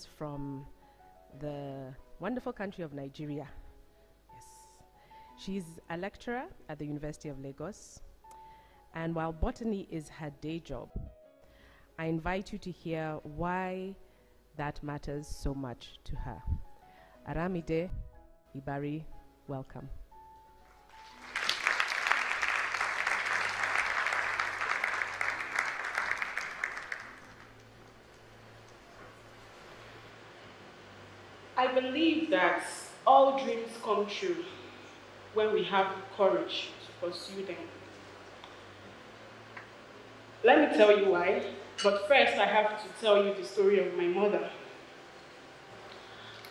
is from the wonderful country of Nigeria. Yes. She's a lecturer at the University of Lagos, and while botany is her day job, I invite you to hear why that matters so much to her. Aramide Ibari, welcome. I believe that all dreams come true when we have the courage to pursue them. Let me tell you why, but first I have to tell you the story of my mother.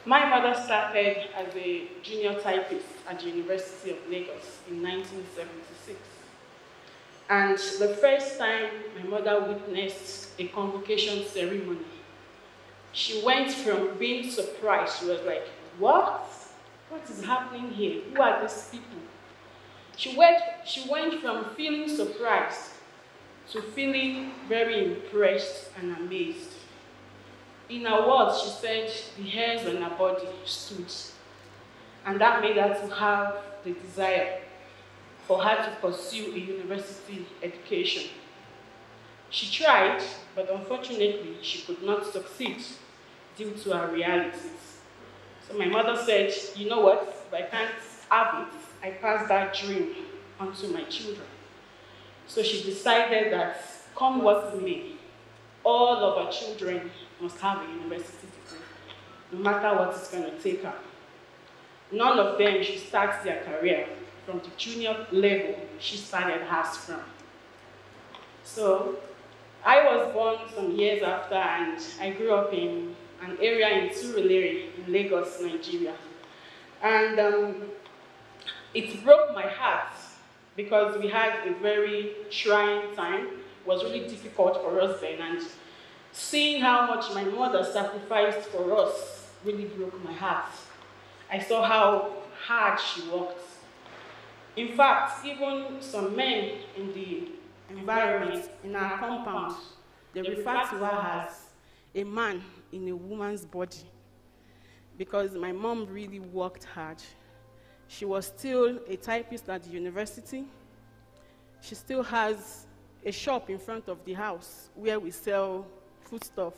My mother started as a junior typist at the University of Lagos in 1976. And the first time my mother witnessed a convocation ceremony, she went from being surprised, she was like, what? What is happening here? Who are these people? She went from feeling surprised to feeling very impressed and amazed. In her words, she said the hairs on her body stood, and that made her to have the desire for her to pursue a university education. She tried, but unfortunately, she could not succeed due to her realities. So my mother said, you know what, if I can't have it, I pass that dream on to my children. So she decided that, come what may, all of our children must have a university degree, no matter what it's going to take her. None of them should start their career from the junior level she started hers from. So I was born some years after, and I grew up in an area in Surulere in Lagos, Nigeria. And it broke my heart because we had a very trying time. It was really difficult for us then, and seeing how much my mother sacrificed for us really broke my heart. I saw how hard she worked. In fact, even some men in the environment, in our compound, they refer to her as a man in a woman's body, because my mom really worked hard. She was still a typist at the university. She still has a shop in front of the house where we sell foodstuff.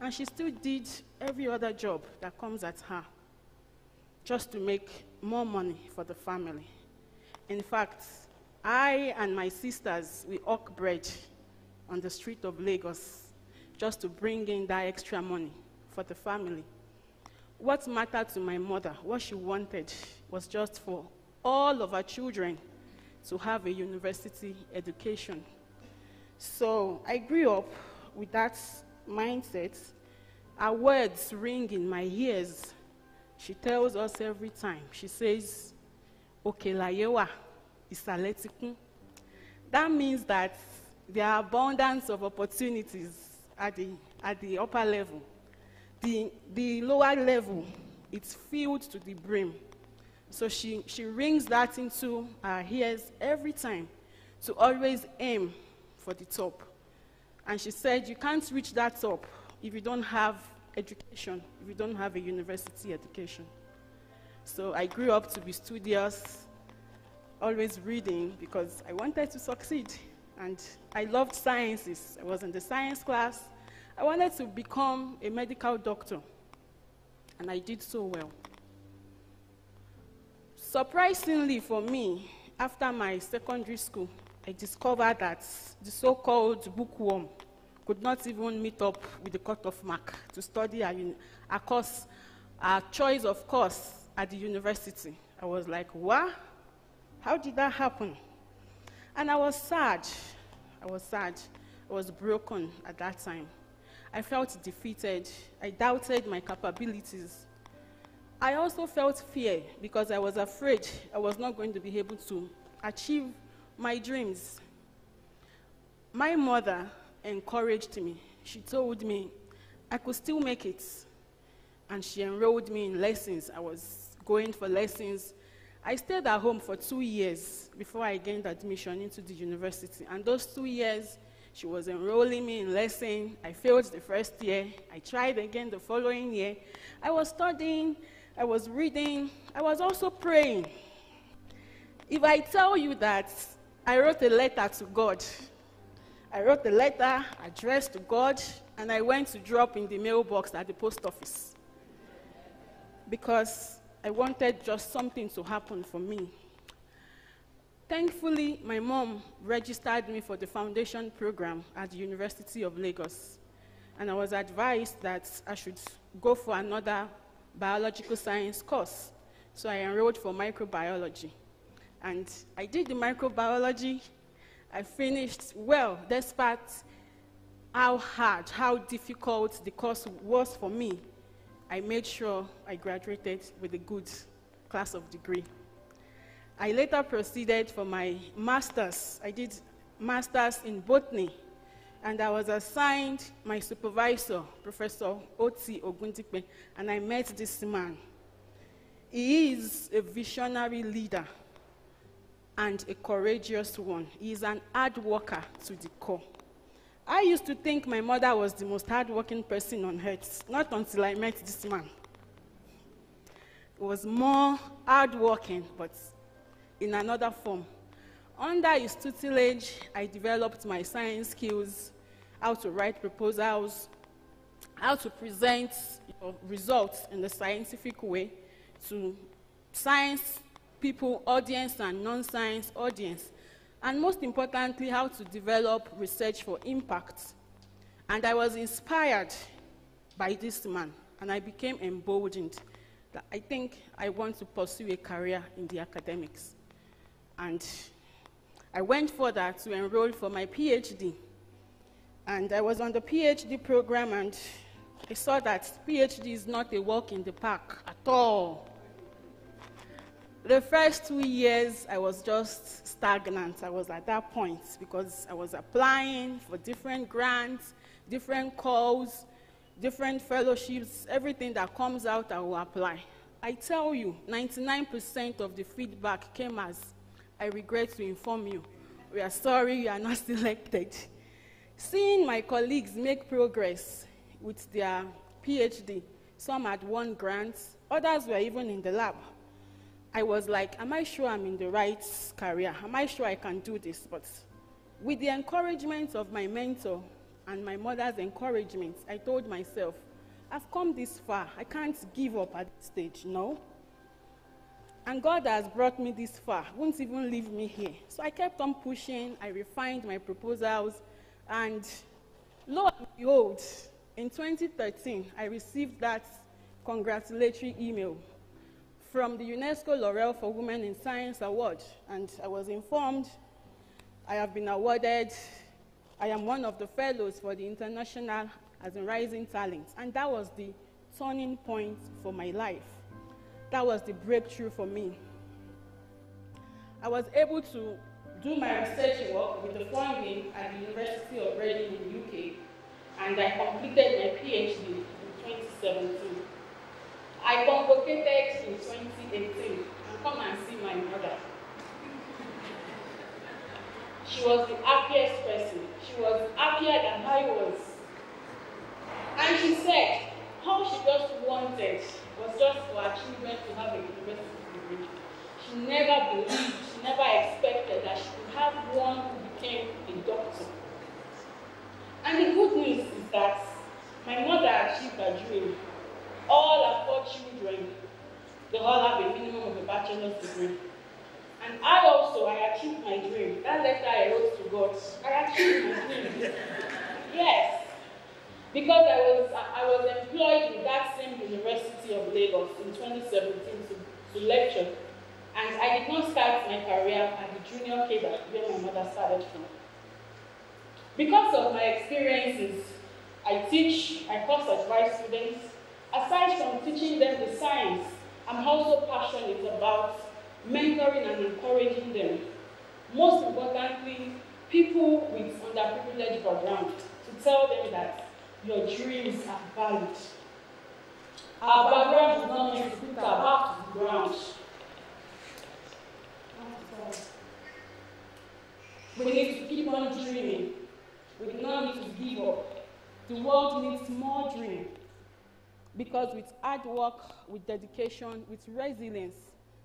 And she still did every other job that comes at her just to make more money for the family. In fact, I and my sisters, we hawk bread on the street of Lagos just to bring in that extra money for the family. What mattered to my mother, what she wanted, was just for all of her children to have a university education. So I grew up with that mindset. Her words ring in my ears. She tells us every time, she says, Okelayewa isaletikun. That means that there are abundance of opportunities at the upper level. The lower level, it's filled to the brim. So she rings that into our ears every time to always aim for the top. And she said, you can't reach that top if you don't have education, if you don't have a university education. So I grew up to be studious, always reading, because I wanted to succeed. And I loved sciences. I was in the science class. I wanted to become a medical doctor, and I did so well. Surprisingly for me, after my secondary school, I discovered that the so-called bookworm could not even meet up with the cutoff mark to study a course, a choice of course at the university. I was like, what? How did that happen? And I was sad. I was broken at that time. I felt defeated. I doubted my capabilities. I also felt fear because I was afraid I was not going to be able to achieve my dreams. My mother encouraged me. She told me I could still make it. And she enrolled me in lessons. I was going for lessons. I stayed at home for 2 years before I gained admission into the university. And those 2 years, She was enrolling me in lesson. I failed the first year. I tried again the following year. I was studying, I was reading, I was also praying. If I tell you that I wrote a letter to God, I wrote a letter addressed to God, and I went to drop in the mailbox at the post office because I wanted just something to happen for me. Thankfully, my mom registered me for the foundation program at the University of Lagos, and I was advised that I should go for another biological science course. So I enrolled for microbiology. And I did the microbiology. I finished well, despite how hard, how difficult the course was for me. I made sure I graduated with a good class of degree. I later proceeded for my master's. I did master's in botany, and I was assigned my supervisor, Professor Oti Ogundipe, and I met this man. He is a visionary leader and a courageous one. He is an hard worker to the core. I used to think my mother was the most hardworking person on earth, not until I met this man. It was more hardworking, but in another form. Under his tutelage, I developed my science skills, how to write proposals, how to present results in a scientific way to science people, audience, and non-science audience. And most importantly, how to develop research for impact. And I was inspired by this man, and I became emboldened that I think I want to pursue a career in the academics. And I went further to enroll for my PhD. And I was on the PhD program, and I saw that PhD is not a walk in the park at all. The first 2 years, I was just stagnant. I was at that point because I was applying for different grants, different calls, different fellowships. Everything that comes out, I will apply. I tell you, 99% of the feedback came as, I regret to inform you, we are sorry you are not selected. Seeing my colleagues make progress with their PhD, some had won grants, others were even in the lab. I was like, am I sure I'm in the right career? Am I sure I can do this? But with the encouragement of my mentor and my mother's encouragement, I told myself, I've come this far. I can't give up at this stage, no. And God has brought me this far, won't even leave me here. So I kept on pushing, I refined my proposals, and lo and behold, in 2013, I received that congratulatory email from the UNESCO Laureate for Women in Science Award, and I was informed I have been awarded, I am one of the fellows for the International as in Rising Talents, and that was the turning point for my life. That was the breakthrough for me. I was able to do my research work with the funding at the University of Reading in the UK, and I completed my PhD in 2017. I convocated in 2018 and come and see my mother. She was the happiest person. She was happier than I was. And she said, all she just wanted was just for her children to have a university degree. She never believed, she never expected that she could have one who became a doctor. And the good news is that my mother achieved her dream. All her 4 children, they all have a minimum of a bachelor's degree. And I achieved my dream. That letter I wrote to God, I achieved my dream. Yes. Because I was employed in that same University of Lagos in 2017 to lecture. And I did not start my career at the junior cadre where my mother started from. Because of my experiences, I course advise students. Aside from teaching them the science, I'm also passionate about mentoring and encouraging them. Most importantly, people with underprivileged background, to tell them that your dreams are valid. Our background is not meant to put our back to the ground. We need to keep on dreaming. We do not need to give up. The world needs more dream. Because with hard work, with dedication, with resilience,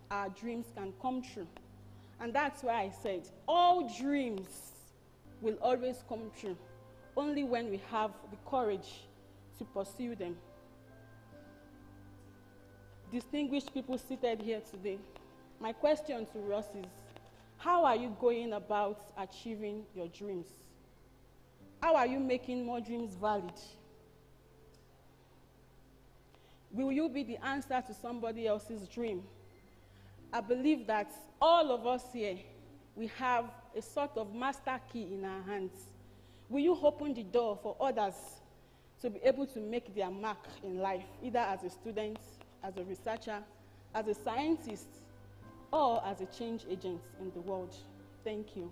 our dreams can come true. And that's why I said, all dreams will always come true, only when we have the courage to pursue them. Distinguished people seated here today, my question to us is, how are you going about achieving your dreams? How are you making more dreams valid? Will you be the answer to somebody else's dream? I believe that all of us here, we have a sort of master key in our hands. Will you open the door for others to be able to make their mark in life, either as a student, as a researcher, as a scientist, or as a change agent in the world? Thank you.